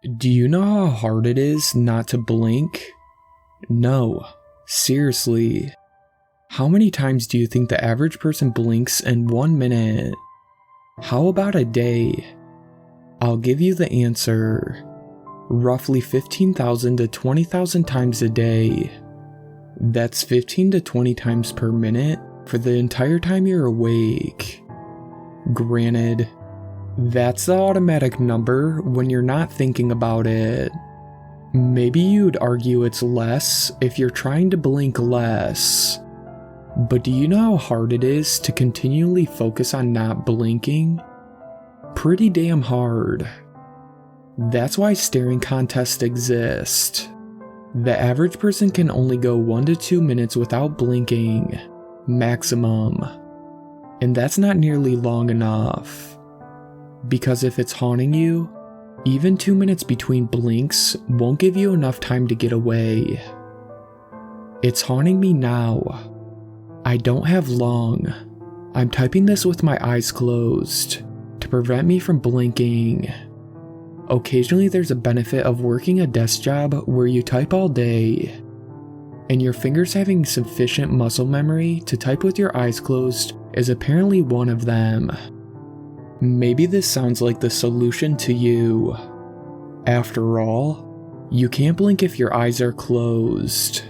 Do you know how hard it is not to blink? No, seriously. How many times do you think the average person blinks in 1 minute? How about a day? I'll give you the answer. Roughly 15,000 to 20,000 times a day. That's 15 to 20 times per minute for the entire time you're awake. Granted, that's the automatic number when you're not thinking about it. Maybe you'd argue it's less if you're trying to blink less. But do you know how hard it is to continually focus on not blinking? Pretty damn hard. That's why staring contests exist. The average person can only go 1 to 2 minutes without blinking, maximum. And that's not nearly long enough. Because if it's haunting you, even 2 minutes between blinks won't give you enough time to get away. It's haunting me now. I don't have long. I'm typing this with my eyes closed to prevent me from blinking. Occasionally there's a benefit of working a desk job where you type all day, and your fingers having sufficient muscle memory to type with your eyes closed is apparently one of them. Maybe this sounds like the solution to you. After all, you can't blink if your eyes are closed.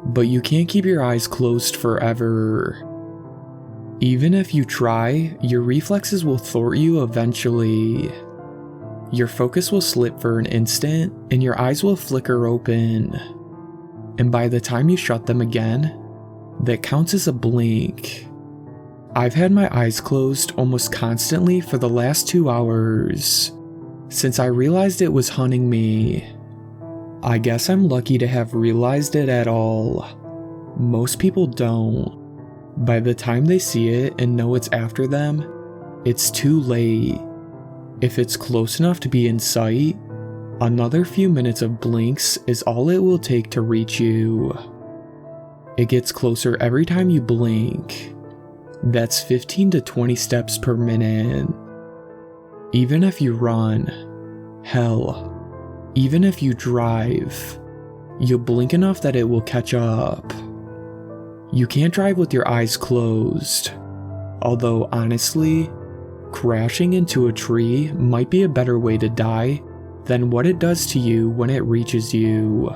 But you can't keep your eyes closed forever. Even if you try, your reflexes will thwart you eventually. Your focus will slip for an instant, and your eyes will flicker open. And by the time you shut them again, that counts as a blink. I've had my eyes closed almost constantly for the last 2 hours, since I realized it was haunting me. I guess I'm lucky to have realized it at all. Most people don't. By the time they see it and know it's after them, it's too late. If it's close enough to be in sight, another few minutes of blinks is all it will take to reach you. It gets closer every time you blink. That's 15 to 20 steps per minute. Even if you run, hell, even if you drive, you'll blink enough that it will catch up. You can't drive with your eyes closed, although honestly, crashing into a tree might be a better way to die than what it does to you when it reaches you.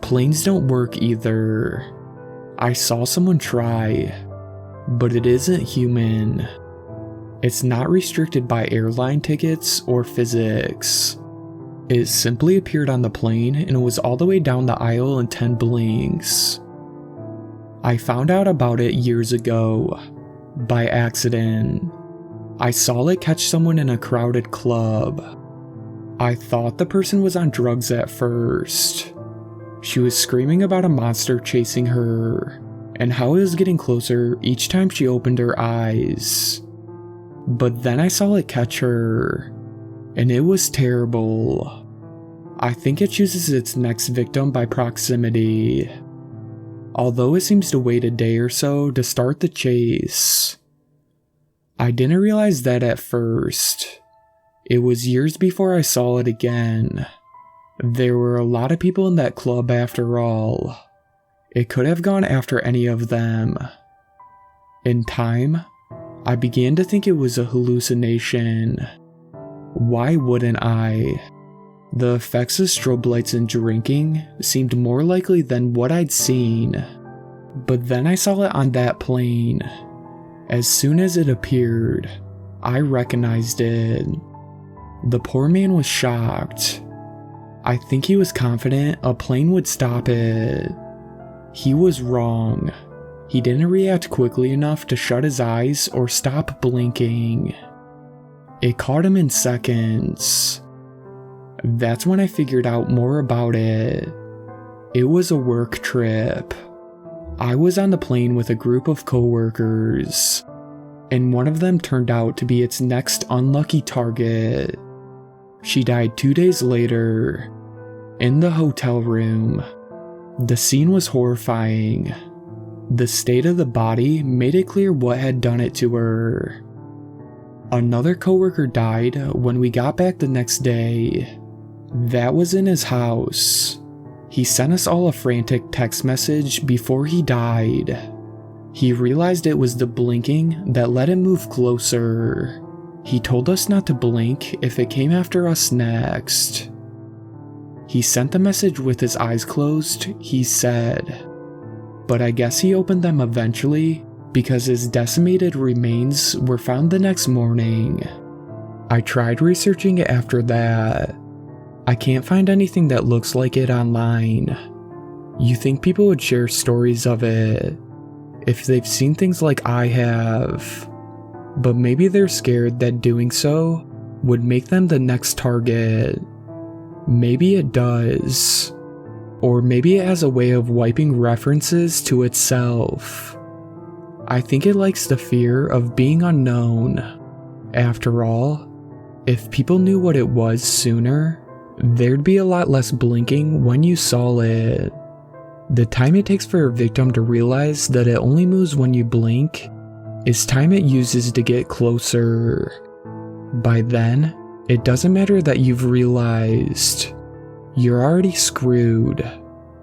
Planes don't work either. I saw someone try, but it isn't human. It's not restricted by airline tickets or physics. It simply appeared on the plane and was all the way down the aisle in 10 blinks. I found out about it years ago, by accident. I saw it catch someone in a crowded club. I thought the person was on drugs at first. She was screaming about a monster chasing her, and how it was getting closer each time she opened her eyes. But then I saw it catch her, and it was terrible. I think it chooses its next victim by proximity, although it seems to wait a day or so to start the chase. I didn't realize that at first. It was years before I saw it again. There were a lot of people in that club after all. It could have gone after any of them. In time, I began to think it was a hallucination. Why wouldn't I? The effects of strobe lights and drinking seemed more likely than what I'd seen. But then I saw it on that plane. As soon as it appeared, I recognized it. The poor man was shocked. I think he was confident a plane would stop it. He was wrong. He didn't react quickly enough to shut his eyes or stop blinking. It caught him in seconds. That's when I figured out more about it. It was a work trip. I was on the plane with a group of coworkers, and one of them turned out to be its next unlucky target. She died 2 days later, in the hotel room. The scene was horrifying. The state of the body made it clear what had done it to her. Another coworker died when we got back the next day. That was in his house. He sent us all a frantic text message before he died. He realized it was the blinking that let him move closer. He told us not to blink if it came after us next. He sent the message with his eyes closed, he said. But I guess he opened them eventually because his decimated remains were found the next morning. I tried researching it after that. I can't find anything that looks like it online. You think people would share stories of it if they've seen things like I have, but maybe they're scared that doing so would make them the next target. Maybe it does. Or maybe it has a way of wiping references to itself. I think it likes the fear of being unknown. After all, if people knew what it was sooner, there'd be a lot less blinking when you saw it. The time it takes for a victim to realize that it only moves when you blink is time it uses to get closer. By then, it doesn't matter that you've realized. You're already screwed.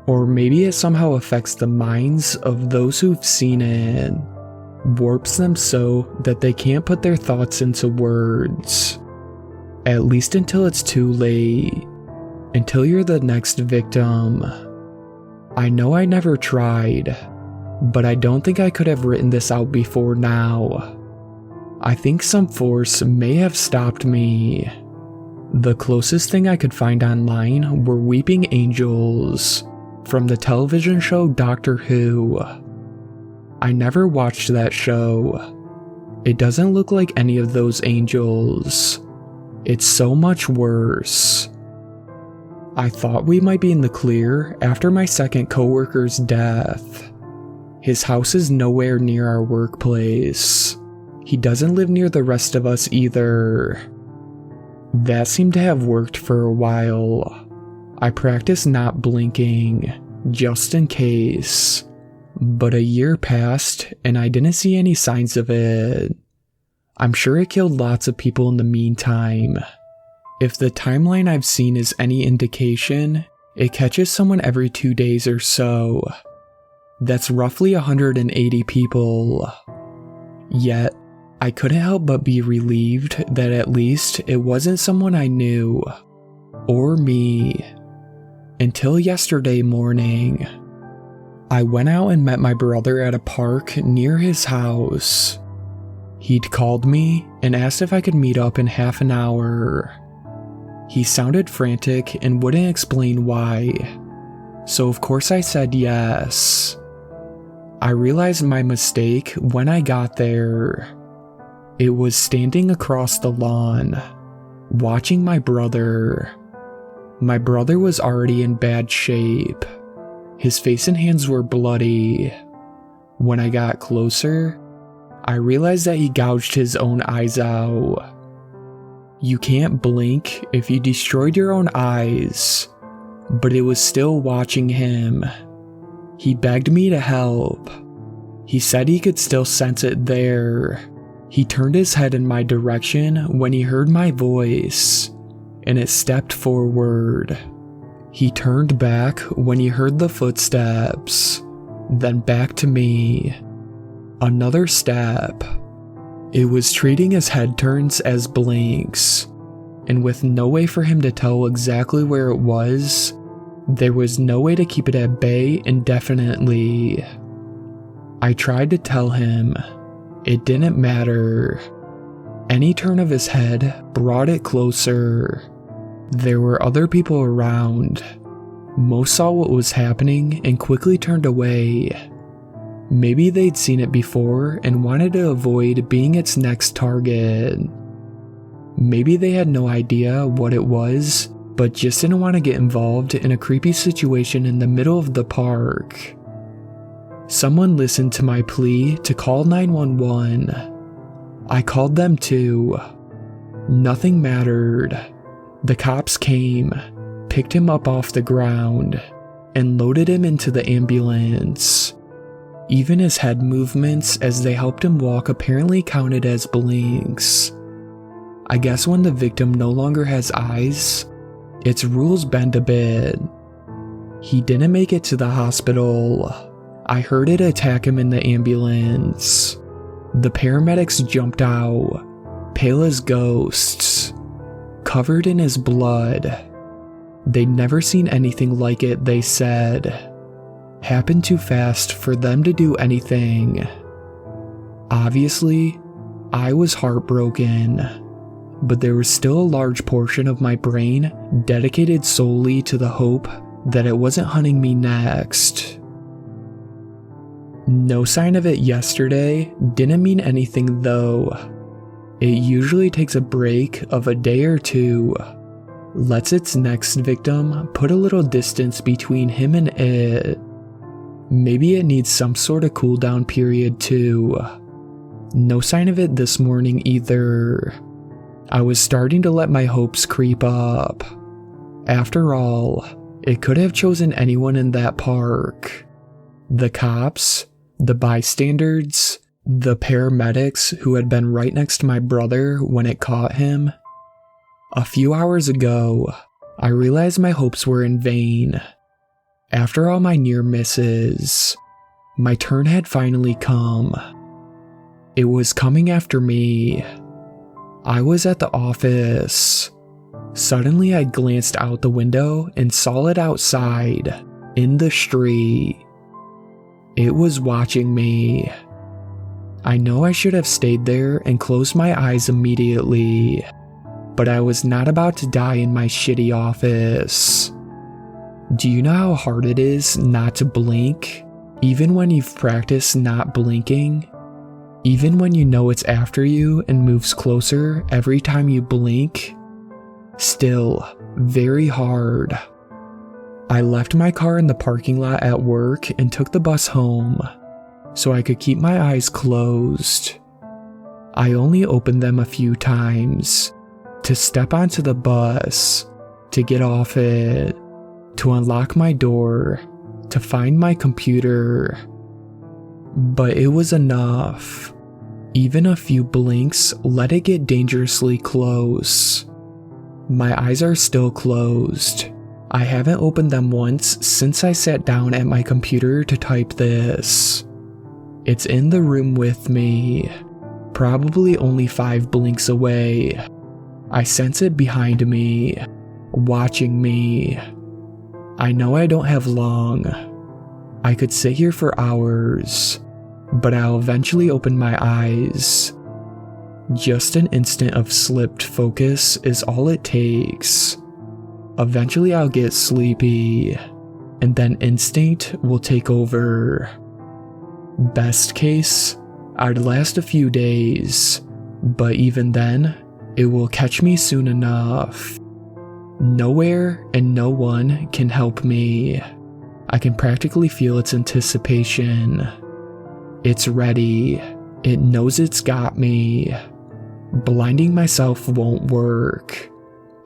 Or maybe it somehow affects the minds of those who've seen it, warps them so that they can't put their thoughts into words. At least until it's too late. Until you're the next victim. I know I never tried, but I don't think I could have written this out before now. I think some force may have stopped me. The closest thing I could find online were weeping angels from the television show Doctor Who. I never watched that show. It doesn't look like any of those angels. It's so much worse. I thought we might be in the clear after my second coworker's death. His house is nowhere near our workplace. He doesn't live near the rest of us either. That seemed to have worked for a while. I practiced not blinking, just in case. But a year passed and I didn't see any signs of it. I'm sure it killed lots of people in the meantime. If the timeline I've seen is any indication, it catches someone every 2 days or so. That's roughly 180 people. Yet, I couldn't help but be relieved that at least it wasn't someone I knew. Or me. Until yesterday morning. I went out and met my brother at a park near his house. He'd called me and asked if I could meet up in half an hour. He sounded frantic and wouldn't explain why, so of course I said yes. I realized my mistake when I got there. It was standing across the lawn, watching my brother. My brother was already in bad shape. His face and hands were bloody. When I got closer, I realized that he gouged his own eyes out. You can't blink if you destroyed your own eyes, but it was still watching him. He begged me to help. He said he could still sense it there. He turned his head in my direction when he heard my voice, and it stepped forward. He turned back when he heard the footsteps, then back to me. Another step. It was treating his head turns as blinks, and with no way for him to tell exactly where it was, there was no way to keep it at bay indefinitely. I tried to tell him. It didn't matter. Any turn of his head brought it closer. There were other people around. Most saw what was happening and quickly turned away. Maybe they'd seen it before and wanted to avoid being its next target. Maybe they had no idea what it was, but just didn't want to get involved in a creepy situation in the middle of the park. Someone listened to my plea to call 911. I called them too. Nothing mattered. The cops came, picked him up off the ground, and loaded him into the ambulance. Even his head movements as they helped him walk apparently counted as blinks. I guess when the victim no longer has eyes, its rules bend a bit. He didn't make it to the hospital. I heard it attack him in the ambulance. The paramedics jumped out, pale as ghosts, covered in his blood. They'd never seen anything like it, they said. Happened too fast for them to do anything. Obviously, I was heartbroken, but there was still a large portion of my brain dedicated solely to the hope that it wasn't hunting me next. No sign of it yesterday didn't mean anything though. It usually takes a break of a day or two, lets its next victim put a little distance between him and it. Maybe it needs some sort of cooldown period too. No sign of it this morning either. I was starting to let my hopes creep up. After all, it could have chosen anyone in that park. The cops, the bystanders, the paramedics who had been right next to my brother when it caught him. A few hours ago, I realized my hopes were in vain. After all my near misses, my turn had finally come. It was coming after me. I was at the office. Suddenly I glanced out the window and saw it outside, in the street. It was watching me. I know I should have stayed there and closed my eyes immediately, but I was not about to die in my shitty office. Do you know how hard it is not to blink, even when you've practiced not blinking? Even when you know it's after you and moves closer every time you blink? Still, very hard. I left my car in the parking lot at work and took the bus home, so I could keep my eyes closed. I only opened them a few times, to step onto the bus, to get off it, to unlock my door, to find my computer. But it was enough. Even a few blinks let it get dangerously close. My eyes are still closed. I haven't opened them once since I sat down at my computer to type this. It's in the room with me, probably only 5 blinks away. I sense it behind me, watching me. I know I don't have long. I could sit here for hours, but I'll eventually open my eyes. Just an instant of slipped focus is all it takes. Eventually I'll get sleepy, and then instinct will take over. Best case, I'd last a few days, but even then, it will catch me soon enough. Nowhere and no one can help me. I can practically feel its anticipation. It's ready. It knows it's got me. Blinding myself won't work.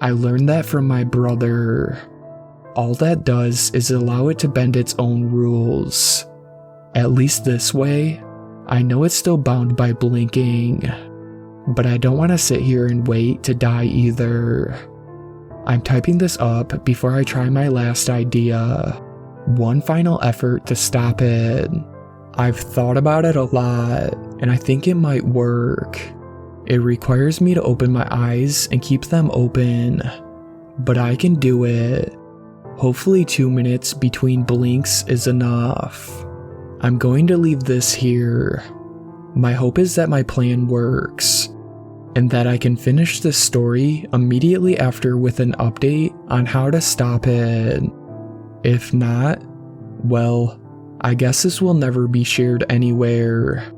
I learned that from my brother. All that does is allow it to bend its own rules. At least this way, I know it's still bound by blinking. But I don't want to sit here and wait to die either. I'm typing this up before I try my last idea. One final effort to stop it. I've thought about it a lot, and I think it might work. It requires me to open my eyes and keep them open, but I can do it. Hopefully 2 minutes between blinks is enough. I'm going to leave this here. My hope is that my plan works, and that I can finish this story immediately after with an update on how to stop it. If not, well, I guess this will never be shared anywhere.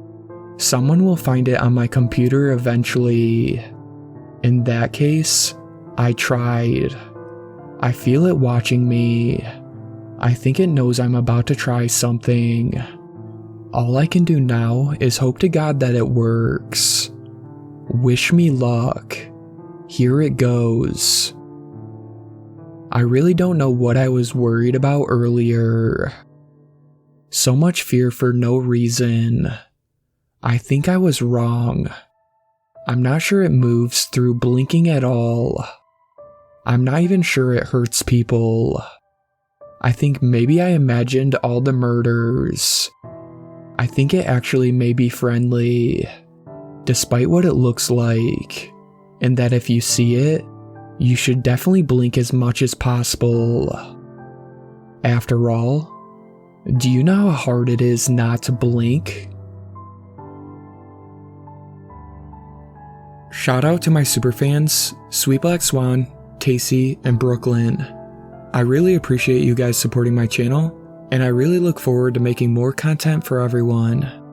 Someone will find it on my computer eventually. In that case, I tried. I feel it watching me. I think it knows I'm about to try something. All I can do now is hope to God that it works. Wish me luck. Here it goes. I really don't know what I was worried about earlier. So much fear for no reason. I think I was wrong. I'm not sure it moves through blinking at all. I'm not even sure it hurts people. I think maybe I imagined all the murders. I think it actually may be friendly, despite what it looks like, and that if you see it, you should definitely blink as much as possible. After all, do you know how hard it is not to blink? Shout out to my superfans, Sweet Black Swan, Tacy, and Brooklyn. I really appreciate you guys supporting my channel, and I really look forward to making more content for everyone.